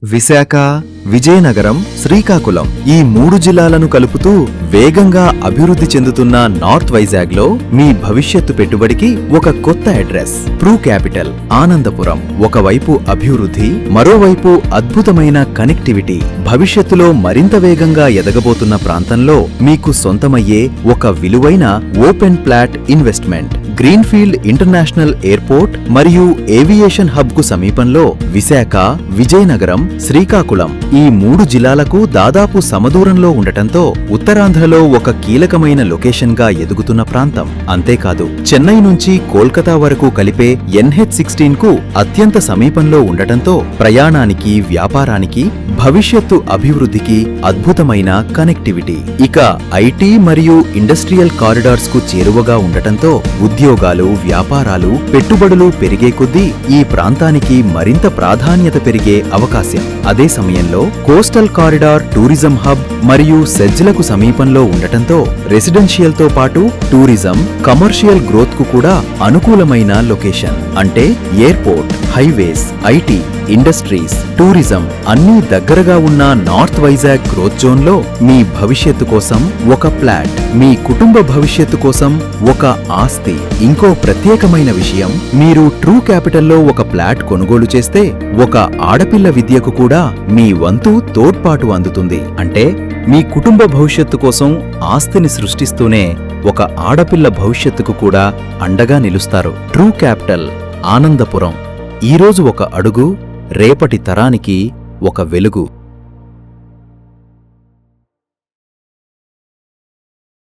విశాఖ, విజయనగరం, శ్రీకాకుళం ఈ 3 జిల్లాలను కలుపుతూ వేగంగా అభివృద్ధి చెందుతున్న నార్త్ వైజాగ్లో మీ భవిష్యత్తు పెట్టుబడికి ఒక కొత్త అడ్రస్ ప్రూ క్యాపిటల్ ఆనందపురం. ఒకవైపు అభివృద్ధి, మరోవైపు అద్భుతమైన కనెక్టివిటీ. భవిష్యత్తులో మరింత వేగంగా ఎదగబోతున్న ప్రాంతంలో మీకు సొంతమయ్యే ఒక విలువైన open plot investment. Greenfield international airport మరియు ఏవియేషన్ హబ్ కు సమీపంలో విశాఖ, విజయనగరం, శ్రీకాకుళం ఈ 3 జిల్లాలకు దాదాపు సమదూరంలో ఉండటంతో ఉత్తరాంధ్రలో ఒక కీలకమైన లొకేషన్ గా ఎదుగుతున్న ప్రాంతం. అంతేకాదు, చెన్నై నుంచి కోల్కతా వరకు కలిపే NH16 కు అత్యంత సమీపంలో ఉండటంతో ప్రయాణానికి, వ్యాపారానికి, భవిష్యత్తు అభివృద్ధికి అద్భుతమైన కనెక్టివిటీ. ఇక ఐటీ మరియు ఇండస్ట్రియల్ కారిడార్స్ కు చేరువగా ఉండటంతో ఉద్యోగాలు, వ్యాపారాలు, పెట్టుబడులు పెరిగే కొద్దీ ఈ ప్రాంతానికి మరింత ప్రాధాన్యత పెరిగే అవకాశం. అదే సమయంలో కోస్టల్ కారిడార్, టూరిజం హబ్ మరియు సెజ్లకు సమీపంలో ఉండటంతో రెసిడెన్షియల్ తో పాటు టూరిజం, కమర్షియల్ గ్రోత్ కు కూడా అనుకూలమైన లొకేషన్. అంటే airport, highways, IT, industries, tourism అన్నీ దగ్గరగా ఉన్న నార్త్ వైజాగ్ గ్రోత్ జోన్ లో మీ భవిష్యత్తు కోసం ఒక ప్లాట్, మీ కుటుంబ భవిష్యత్తు కోసం ఒక ఆస్తి. ఇంకో ప్రత్యేకమైన విషయం, మీరు ట్రూ క్యాపిటల్లో ఒక ప్లాట్ కొనుగోలు చేస్తే ఒక ఆడపిల్ల విద్యకు కూడా మీ వంతు తోడ్పాటు అందుతుంది. అంటే మీ కుటుంబ భవిష్యత్తు కోసం ఆస్తిని సృష్టిస్తూనే ఒక ఆడపిల్ల భవిష్యత్తుకు కూడా అండగా నిలుస్తారు. True capital Anandapuram. ఈరోజు ఒక అడుగు, రేపటి తరానికి ఒక వెలుగు.